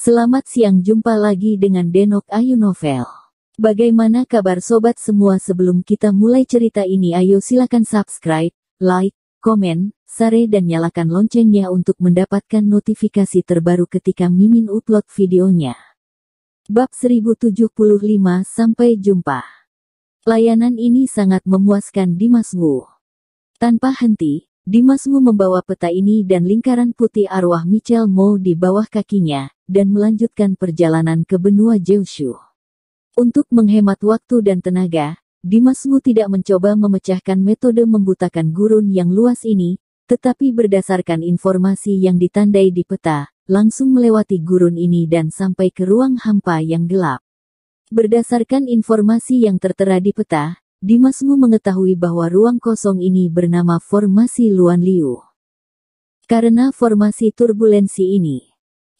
Selamat siang, jumpa lagi dengan Denok Ayu Novel. Bagaimana kabar sobat semua? Sebelum kita mulai cerita ini, ayo silakan subscribe, like, komen, share dan nyalakan loncengnya untuk mendapatkan notifikasi terbaru ketika Mimin upload videonya. Bab 1075, sampai jumpa. Layanan ini sangat memuaskan Dimas Wu. Tanpa henti, Dimas Wu membawa peta ini dan lingkaran putih arwah Michelle Mo di bawah kakinya, dan melanjutkan perjalanan ke benua Jiushu. Untuk menghemat waktu dan tenaga, Dimas Wu tidak mencoba memecahkan metode membutakan gurun yang luas ini, tetapi berdasarkan informasi yang ditandai di peta, langsung melewati gurun ini dan sampai ke ruang hampa yang gelap. Berdasarkan informasi yang tertera di peta, Dimas Wu mengetahui bahwa ruang kosong ini bernama Formasi Luan Liu. Karena formasi turbulensi ini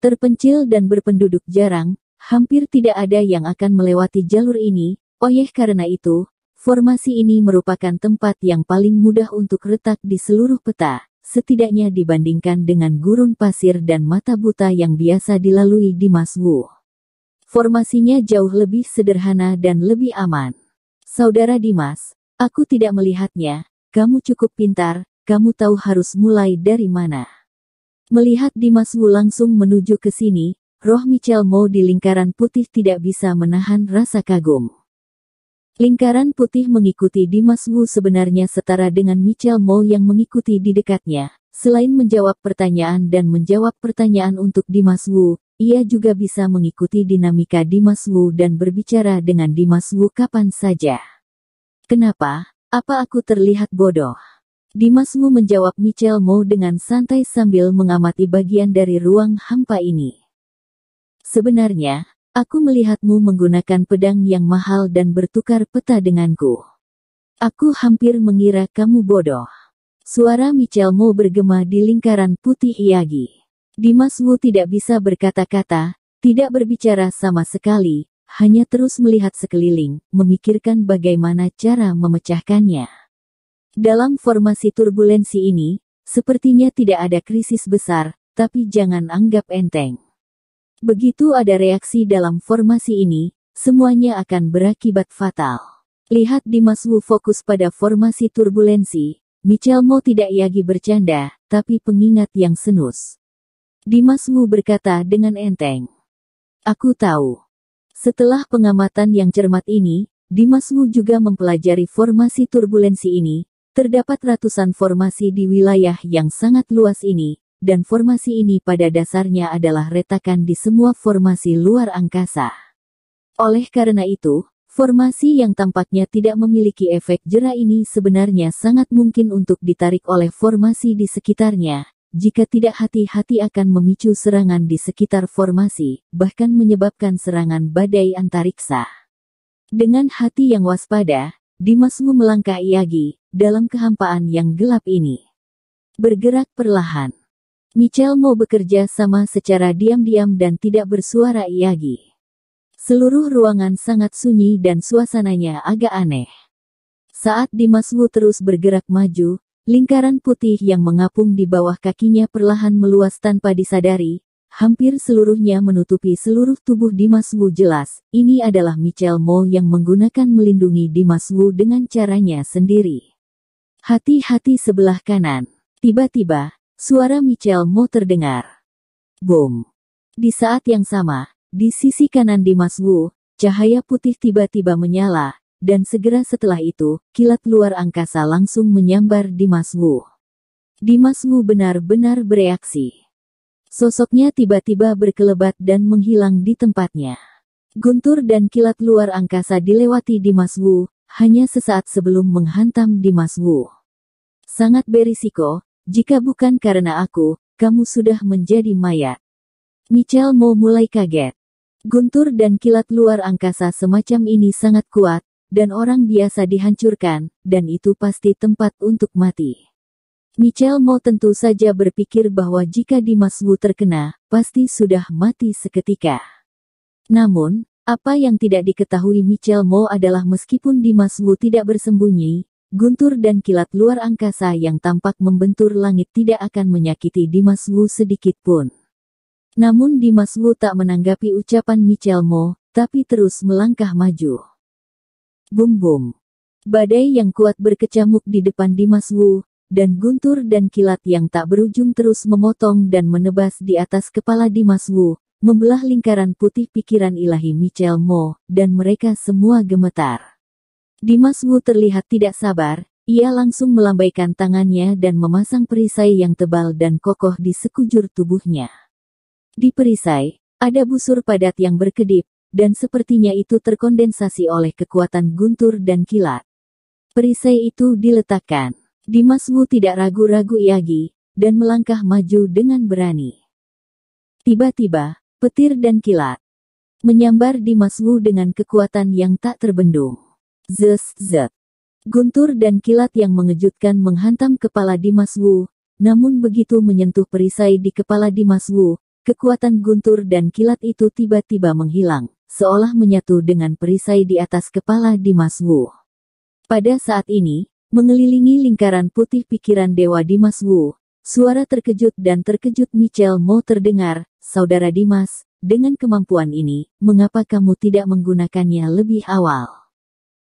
terpencil dan berpenduduk jarang, hampir tidak ada yang akan melewati jalur ini. Oleh karena itu, formasi ini merupakan tempat yang paling mudah untuk retak di seluruh peta, setidaknya dibandingkan dengan gurun pasir dan mata buta yang biasa dilalui Dimas Wu. Formasinya jauh lebih sederhana dan lebih aman. Saudara Dimas, aku tidak melihatnya. Kamu cukup pintar, kamu tahu harus mulai dari mana. Melihat Dimas Wu langsung menuju ke sini, roh Michelle Mo di lingkaran putih tidak bisa menahan rasa kagum. Lingkaran putih mengikuti Dimas Wu sebenarnya setara dengan Michelle Mo yang mengikuti di dekatnya. Selain menjawab pertanyaan dan menjawab pertanyaan untuk Dimas Wu, ia juga bisa mengikuti dinamika Dimas Wu dan berbicara dengan Dimas Wu kapan saja. Kenapa? Apa aku terlihat bodoh? Dimas Wu menjawab Michelle Mo dengan santai sambil mengamati bagian dari ruang hampa ini. Sebenarnya, aku melihatmu menggunakan pedang yang mahal dan bertukar peta denganku. Aku hampir mengira kamu bodoh. Suara Michelle Mo bergema di lingkaran putih Iyagi. Dimas Wu tidak bisa berkata-kata, tidak berbicara sama sekali, hanya terus melihat sekeliling, memikirkan bagaimana cara memecahkannya. Dalam formasi turbulensi ini, sepertinya tidak ada krisis besar, tapi jangan anggap enteng. Begitu ada reaksi dalam formasi ini, semuanya akan berakibat fatal. Lihat Dimas Wu fokus pada formasi turbulensi, Michelle Mo tidak lagi bercanda, tapi pengingat yang senus. Dimas Wu berkata dengan enteng. Aku tahu. Setelah pengamatan yang cermat ini, Dimas Wu juga mempelajari formasi turbulensi ini. Terdapat ratusan formasi di wilayah yang sangat luas ini, dan formasi ini pada dasarnya adalah retakan di semua formasi luar angkasa. Oleh karena itu, formasi yang tampaknya tidak memiliki efek jera ini sebenarnya sangat mungkin untuk ditarik oleh formasi di sekitarnya. Jika tidak hati-hati akan memicu serangan di sekitar formasi, bahkan menyebabkan serangan badai antariksa. Dengan hati yang waspada, Dimas Wu melangkah Iyagi, dalam kehampaan yang gelap ini. Bergerak perlahan. Michelle Mo bekerja sama secara diam-diam dan tidak bersuara Iyagi. Seluruh ruangan sangat sunyi dan suasananya agak aneh. Saat Dimas Wu terus bergerak maju, lingkaran putih yang mengapung di bawah kakinya perlahan meluas tanpa disadari. Hampir seluruhnya menutupi seluruh tubuh Dimas Wu. Jelas, ini adalah Michelle Mo yang menggunakan melindungi Dimas Wu dengan caranya sendiri. Hati-hati sebelah kanan. Tiba-tiba, suara Michelle Mo terdengar. Boom. Di saat yang sama, di sisi kanan Dimas Wu, cahaya putih tiba-tiba menyala, dan segera setelah itu, kilat luar angkasa langsung menyambar Dimas Wu. Dimas Wu benar-benar bereaksi. Sosoknya tiba-tiba berkelebat dan menghilang di tempatnya. Guntur dan kilat luar angkasa dilewati Dimas Wu, hanya sesaat sebelum menghantam Dimas Wu. Sangat berisiko, jika bukan karena aku, kamu sudah menjadi mayat. Michelle Mo mulai kaget. Guntur dan kilat luar angkasa semacam ini sangat kuat, dan orang biasa dihancurkan, dan itu pasti tempat untuk mati. Michelle Mo tentu saja berpikir bahwa jika Dimas Wu terkena, pasti sudah mati seketika. Namun, apa yang tidak diketahui Michelle Mo adalah meskipun Dimas Wu tidak bersembunyi, guntur dan kilat luar angkasa yang tampak membentur langit tidak akan menyakiti Dimas Wu sedikit pun. Namun Dimas Wu tak menanggapi ucapan Michelle Mo, tapi terus melangkah maju. Bum bum. Badai yang kuat berkecamuk di depan Dimas Wu, dan guntur dan kilat yang tak berujung terus memotong dan menebas di atas kepala Dimas Wu, membelah lingkaran putih pikiran ilahi Michelle Mo, dan mereka semua gemetar. Dimas Wu terlihat tidak sabar, ia langsung melambaikan tangannya dan memasang perisai yang tebal dan kokoh di sekujur tubuhnya. Di perisai, ada busur padat yang berkedip, dan sepertinya itu terkondensasi oleh kekuatan guntur dan kilat. Perisai itu diletakkan. Dimas Wu tidak ragu-ragu lagi, dan melangkah maju dengan berani. Tiba-tiba, petir dan kilat menyambar Dimas Wu dengan kekuatan yang tak terbendung. Zet. Guntur dan kilat yang mengejutkan menghantam kepala Dimas Wu, namun begitu menyentuh perisai di kepala Dimas Wu, kekuatan guntur dan kilat itu tiba-tiba menghilang, seolah menyatu dengan perisai di atas kepala Dimas Wu. Pada saat ini, mengelilingi lingkaran putih pikiran Dewa Dimas Wu, suara terkejut dan terkejut Michelle Mo terdengar, "Saudara Dimas, dengan kemampuan ini, mengapa kamu tidak menggunakannya lebih awal?"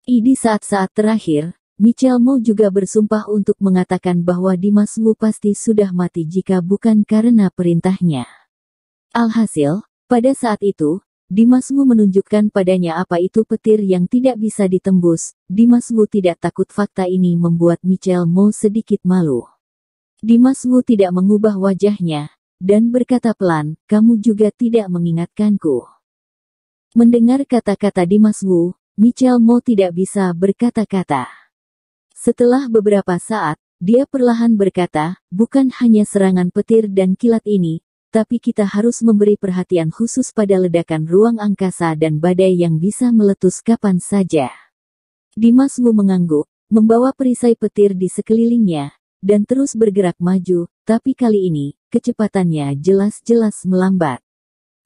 Di saat-saat terakhir, Michelle Mo juga bersumpah untuk mengatakan bahwa Dimas Wu pasti sudah mati jika bukan karena perintahnya. Alhasil, pada saat itu, Dimas Wu menunjukkan padanya apa itu petir yang tidak bisa ditembus. Dimas Wu tidak takut. Fakta ini membuat Michelle Mo sedikit malu. Dimas Wu tidak mengubah wajahnya, dan berkata pelan, "Kamu juga tidak mengingatkanku." Mendengar kata-kata Dimas Wu, Michelle Mo tidak bisa berkata-kata. Setelah beberapa saat, dia perlahan berkata, "Bukan hanya serangan petir dan kilat ini, tapi kita harus memberi perhatian khusus pada ledakan ruang angkasa dan badai yang bisa meletus kapan saja." Dimas Wu mengangguk, membawa perisai petir di sekelilingnya, dan terus bergerak maju, tapi kali ini, kecepatannya jelas-jelas melambat.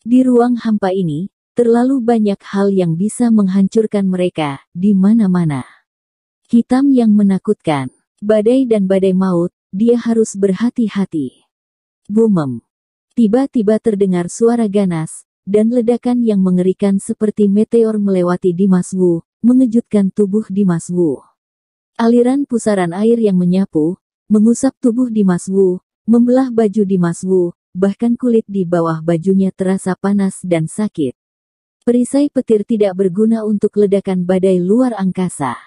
Di ruang hampa ini, terlalu banyak hal yang bisa menghancurkan mereka, di mana-mana. Hitam yang menakutkan, badai dan badai maut, dia harus berhati-hati. Bumem. Tiba-tiba terdengar suara ganas, dan ledakan yang mengerikan seperti meteor melewati Dimas Wu, mengejutkan tubuh Dimas Wu. Aliran pusaran air yang menyapu, mengusap tubuh Dimas Wu, membelah baju Dimas Wu, bahkan kulit di bawah bajunya terasa panas dan sakit. Perisai petir tidak berguna untuk ledakan badai luar angkasa.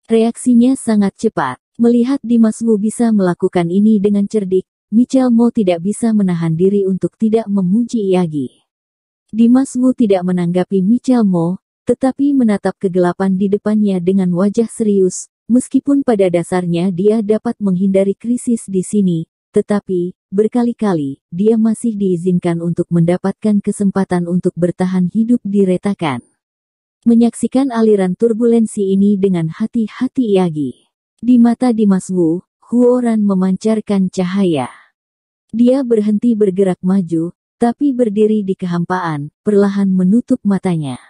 Reaksinya sangat cepat. Melihat Dimas Wu bisa melakukan ini dengan cerdik, Michelle Mo tidak bisa menahan diri untuk tidak memuji Yagi. Dimas Wu tidak menanggapi Michelle Mo, tetapi menatap kegelapan di depannya dengan wajah serius. Meskipun pada dasarnya dia dapat menghindari krisis di sini, tetapi, berkali-kali, dia masih diizinkan untuk mendapatkan kesempatan untuk bertahan hidup di retakan. Menyaksikan aliran turbulensi ini dengan hati-hati Yagi. Di mata Dimas Wu, Huoran memancarkan cahaya. Dia berhenti bergerak maju, tapi berdiri di kehampaan, perlahan menutup matanya.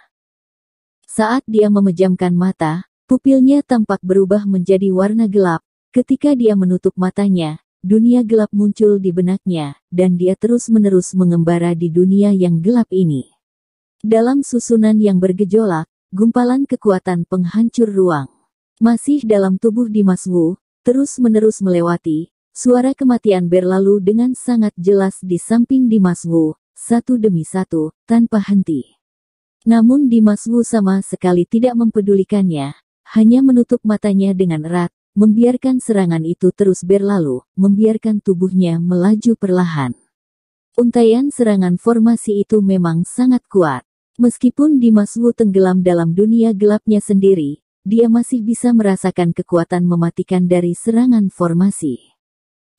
Saat dia memejamkan mata, pupilnya tampak berubah menjadi warna gelap. Ketika dia menutup matanya, dunia gelap muncul di benaknya, dan dia terus-menerus mengembara di dunia yang gelap ini. Dalam susunan yang bergejolak, gumpalan kekuatan penghancur ruang masih dalam tubuh Dimas Wu, terus-menerus melewati. Suara kematian berlalu dengan sangat jelas di samping Dimas Wu, satu demi satu, tanpa henti. Namun Dimas Wu sama sekali tidak mempedulikannya, hanya menutup matanya dengan erat, membiarkan serangan itu terus berlalu, membiarkan tubuhnya melaju perlahan. Untaian serangan formasi itu memang sangat kuat. Meskipun Dimas Wu tenggelam dalam dunia gelapnya sendiri, dia masih bisa merasakan kekuatan mematikan dari serangan formasi.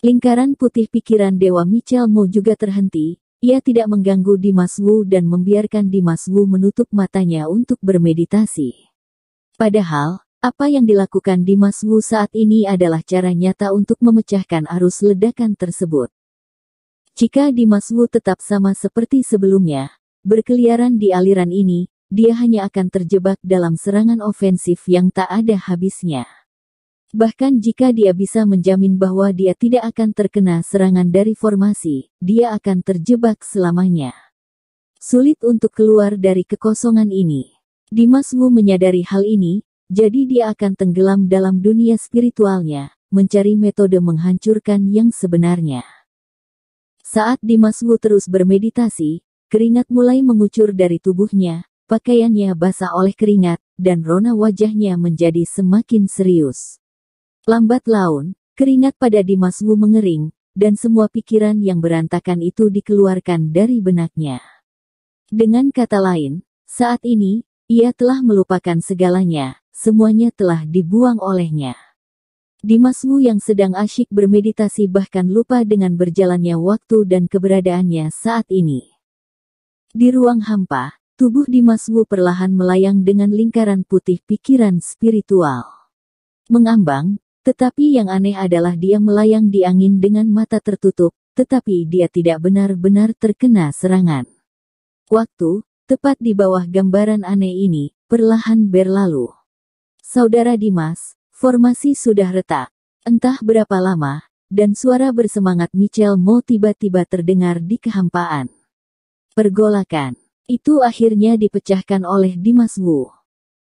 Lingkaran putih pikiran Dewa Michelle Mo juga terhenti, ia tidak mengganggu Dimas Wu dan membiarkan Dimas Wu menutup matanya untuk bermeditasi. Padahal, apa yang dilakukan Dimas Wu saat ini adalah cara nyata untuk memecahkan arus ledakan tersebut. Jika Dimas Wu tetap sama seperti sebelumnya, berkeliaran di aliran ini, dia hanya akan terjebak dalam serangan ofensif yang tak ada habisnya. Bahkan jika dia bisa menjamin bahwa dia tidak akan terkena serangan dari formasi, dia akan terjebak selamanya. Sulit untuk keluar dari kekosongan ini. Dimas Wu menyadari hal ini, jadi dia akan tenggelam dalam dunia spiritualnya, mencari metode menghancurkan yang sebenarnya. Saat Dimas Wu terus bermeditasi, keringat mulai mengucur dari tubuhnya, pakaiannya basah oleh keringat, dan rona wajahnya menjadi semakin serius. Lambat laun, keringat pada Dimas Wu mengering, dan semua pikiran yang berantakan itu dikeluarkan dari benaknya. Dengan kata lain, saat ini, ia telah melupakan segalanya, semuanya telah dibuang olehnya. Dimas Wu yang sedang asyik bermeditasi bahkan lupa dengan berjalannya waktu dan keberadaannya saat ini. Di ruang hampa, tubuh Dimas Wu perlahan melayang dengan lingkaran putih pikiran spiritual. Mengambang, tetapi yang aneh adalah dia melayang di angin dengan mata tertutup, tetapi dia tidak benar-benar terkena serangan. Waktu, tepat di bawah gambaran aneh ini, perlahan berlalu. Saudara Dimas, formasi sudah retak. Entah berapa lama, dan suara bersemangat Michel Mo tiba-tiba terdengar di kehampaan. Pergolakan itu akhirnya dipecahkan oleh Dimas Wu.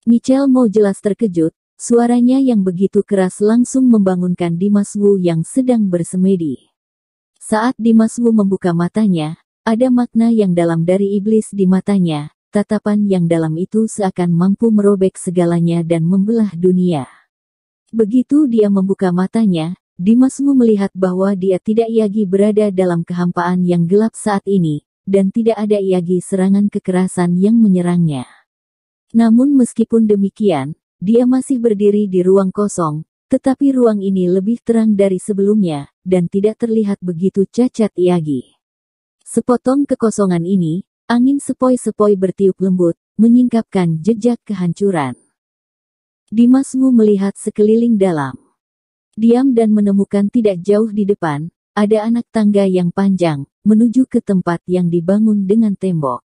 Michel Mo jelas terkejut, suaranya yang begitu keras langsung membangunkan Dimas Wu yang sedang bersemedi. Saat Dimas Wu membuka matanya, ada makna yang dalam dari iblis di matanya, tatapan yang dalam itu seakan mampu merobek segalanya dan membelah dunia. Begitu dia membuka matanya, Dimas Wu melihat bahwa dia tidak lagi berada dalam kehampaan yang gelap saat ini, dan tidak ada lagi serangan kekerasan yang menyerangnya. Namun meskipun demikian, dia masih berdiri di ruang kosong, tetapi ruang ini lebih terang dari sebelumnya, dan tidak terlihat begitu cacat lagi. Sepotong kekosongan ini, angin sepoi-sepoi bertiup lembut, menyingkapkan jejak kehancuran. Dimas Wu melihat sekeliling dalam. Diam dan menemukan tidak jauh di depan, ada anak tangga yang panjang, menuju ke tempat yang dibangun dengan tembok.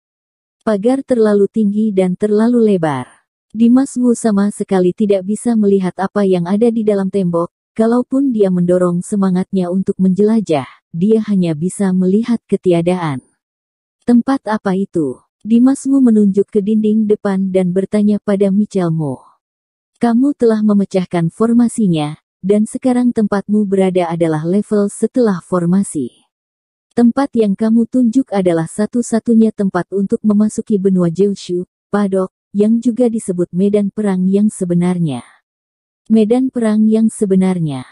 Pagar terlalu tinggi dan terlalu lebar. Dimas Wu sama sekali tidak bisa melihat apa yang ada di dalam tembok, kalaupun dia mendorong semangatnya untuk menjelajah, dia hanya bisa melihat ketiadaan. Tempat apa itu? Dimas Wu menunjuk ke dinding depan dan bertanya pada Michel Mo. Kamu telah memecahkan formasinya, dan sekarang tempatmu berada adalah level setelah formasi. Tempat yang kamu tunjuk adalah satu-satunya tempat untuk memasuki benua Jiushu, Padok, yang juga disebut medan perang yang sebenarnya. Medan perang yang sebenarnya.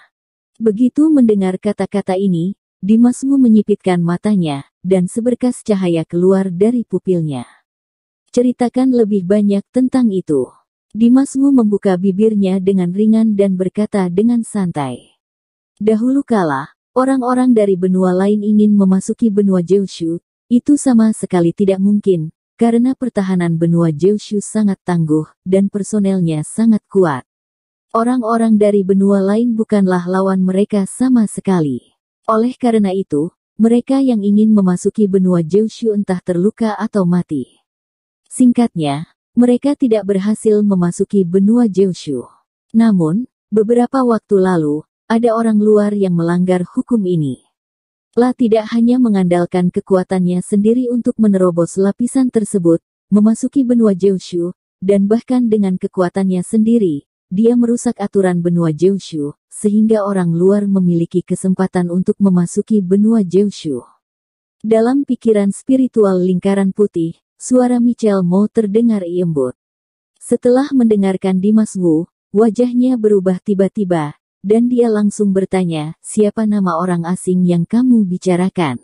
Begitu mendengar kata-kata ini, Dimas Wu menyipitkan matanya, dan seberkas cahaya keluar dari pupilnya. Ceritakan lebih banyak tentang itu. Dimas Wu membuka bibirnya dengan ringan dan berkata dengan santai. Dahulu kala, orang-orang dari benua lain ingin memasuki benua Jiushu, itu sama sekali tidak mungkin, karena pertahanan benua Jiushu sangat tangguh, dan personelnya sangat kuat. Orang-orang dari benua lain bukanlah lawan mereka sama sekali. Oleh karena itu, mereka yang ingin memasuki benua Jiushu entah terluka atau mati. Singkatnya, mereka tidak berhasil memasuki benua Jiushu. Namun, beberapa waktu lalu, ada orang luar yang melanggar hukum ini. La tidak hanya mengandalkan kekuatannya sendiri untuk menerobos lapisan tersebut, memasuki benua Jiushu, dan bahkan dengan kekuatannya sendiri, dia merusak aturan benua Jiushu, sehingga orang luar memiliki kesempatan untuk memasuki benua Jiushu. Dalam pikiran spiritual lingkaran putih, suara Michel Mo terdengar lembut. Setelah mendengarkan Dimas Wu, wajahnya berubah tiba-tiba, dan dia langsung bertanya, siapa nama orang asing yang kamu bicarakan?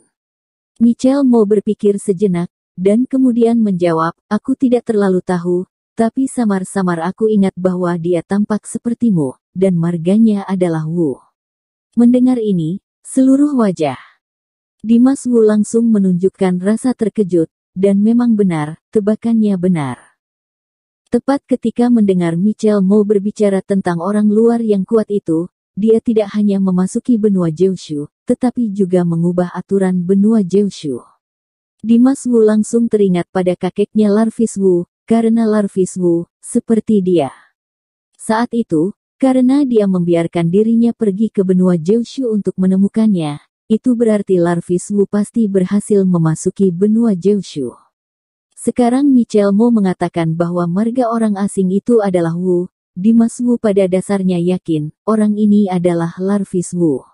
Michel Mo berpikir sejenak, dan kemudian menjawab, aku tidak terlalu tahu, tapi samar-samar aku ingat bahwa dia tampak sepertimu, dan marganya adalah Wu. Mendengar ini, seluruh wajah Dimas Wu langsung menunjukkan rasa terkejut, dan memang benar, tebakannya benar. Tepat ketika mendengar Michel Mo berbicara tentang orang luar yang kuat itu, dia tidak hanya memasuki benua Jiushu, tetapi juga mengubah aturan benua Jiushu. Dimas Wu langsung teringat pada kakeknya Larvis Wu, karena Larvis Wu, seperti dia. Saat itu, Karena dia membiarkan dirinya pergi ke benua Jeoshu untuk menemukannya, itu berarti Larvis Wu pasti berhasil memasuki benua Jeoshu. Sekarang Michelle Mo mengatakan bahwa marga orang asing itu adalah Wu. Dimas Wu pada dasarnya yakin, orang ini adalah Larvis Wu.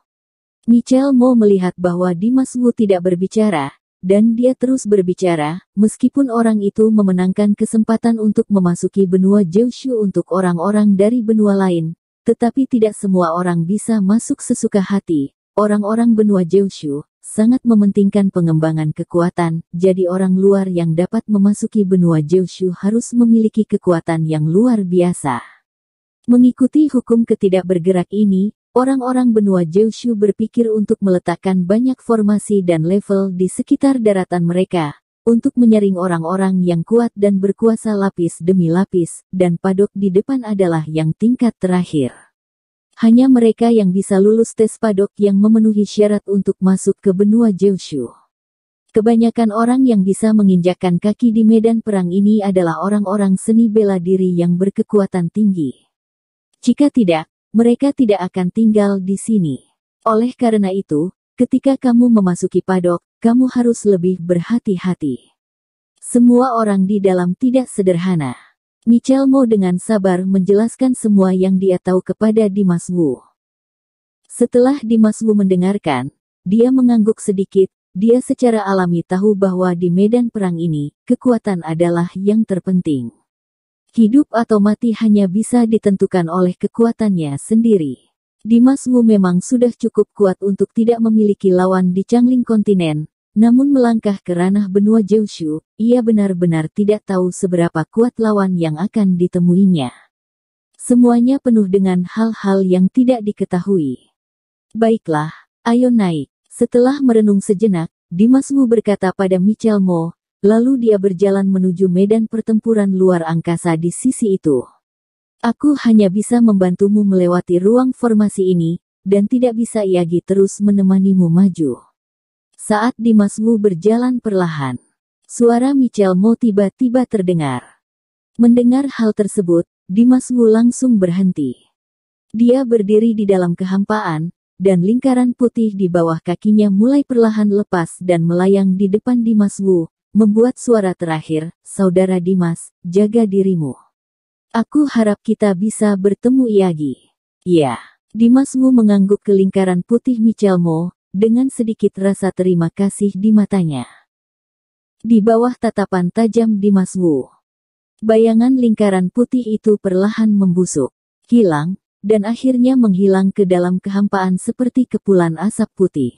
Michelle Mo melihat bahwa Dimas Wu tidak berbicara, dan dia terus berbicara, meskipun orang itu memenangkan kesempatan untuk memasuki benua Jeoshu untuk orang-orang dari benua lain, tetapi tidak semua orang bisa masuk sesuka hati. Orang-orang benua Jeoshu sangat mementingkan pengembangan kekuatan, jadi orang luar yang dapat memasuki benua Jeoshu harus memiliki kekuatan yang luar biasa. Mengikuti hukum ketidakbergerak ini, orang-orang benua Jeoshu berpikir untuk meletakkan banyak formasi dan level di sekitar daratan mereka, untuk menyaring orang-orang yang kuat dan berkuasa lapis demi lapis, dan padok di depan adalah yang tingkat terakhir. Hanya mereka yang bisa lulus tes padok yang memenuhi syarat untuk masuk ke benua Jeoshu. Kebanyakan orang yang bisa menginjakkan kaki di medan perang ini adalah orang-orang seni bela diri yang berkekuatan tinggi. Jika tidak, mereka tidak akan tinggal di sini. Oleh karena itu, ketika kamu memasuki padok, kamu harus lebih berhati-hati. Semua orang di dalam tidak sederhana. Michelle Mo dengan sabar menjelaskan semua yang dia tahu kepada Dimas Wu. Setelah Dimas Wu mendengarkan, dia mengangguk sedikit. Dia secara alami tahu bahwa di medan perang ini, kekuatan adalah yang terpenting. Hidup atau mati hanya bisa ditentukan oleh kekuatannya sendiri. Dimas Wu memang sudah cukup kuat untuk tidak memiliki lawan di Changling kontinen, namun melangkah ke ranah benua Jeoshu, ia benar-benar tidak tahu seberapa kuat lawan yang akan ditemuinya. Semuanya penuh dengan hal-hal yang tidak diketahui. Baiklah, ayo naik. Setelah merenung sejenak, Dimas Wu berkata pada Michelle Mo, lalu dia berjalan menuju medan pertempuran luar angkasa di sisi itu. Aku hanya bisa membantumu melewati ruang formasi ini, dan tidak bisa Yagi terus menemanimu maju. Saat Dimas Wu berjalan perlahan, suara Michelle Mo tiba-tiba terdengar. Mendengar hal tersebut, Dimas Wu langsung berhenti. Dia berdiri di dalam kehampaan, dan lingkaran putih di bawah kakinya mulai perlahan lepas dan melayang di depan Dimas Wu. Membuat suara terakhir, saudara Dimas, jaga dirimu. Aku harap kita bisa bertemu Yagi. Ya, Dimas Wu mengangguk ke lingkaran putih Michelle Mo, dengan sedikit rasa terima kasih di matanya. Di bawah tatapan tajam Dimas Wu, bayangan lingkaran putih itu perlahan membusuk, hilang, dan akhirnya menghilang ke dalam kehampaan seperti kepulan asap putih.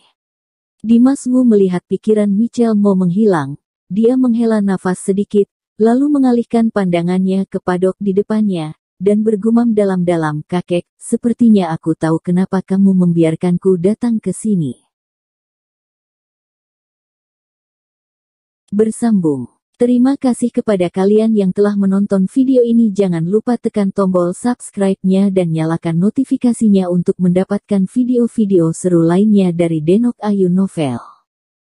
Dimas Wu melihat pikiran Michelle Mo menghilang. Dia menghela nafas sedikit, lalu mengalihkan pandangannya ke padok di depannya, dan bergumam dalam-dalam, kakek, sepertinya aku tahu kenapa kamu membiarkanku datang ke sini. Bersambung. Terima kasih kepada kalian yang telah menonton video ini. Jangan lupa tekan tombol subscribe-nya dan nyalakan notifikasinya untuk mendapatkan video-video seru lainnya dari Denok Ayu Novel.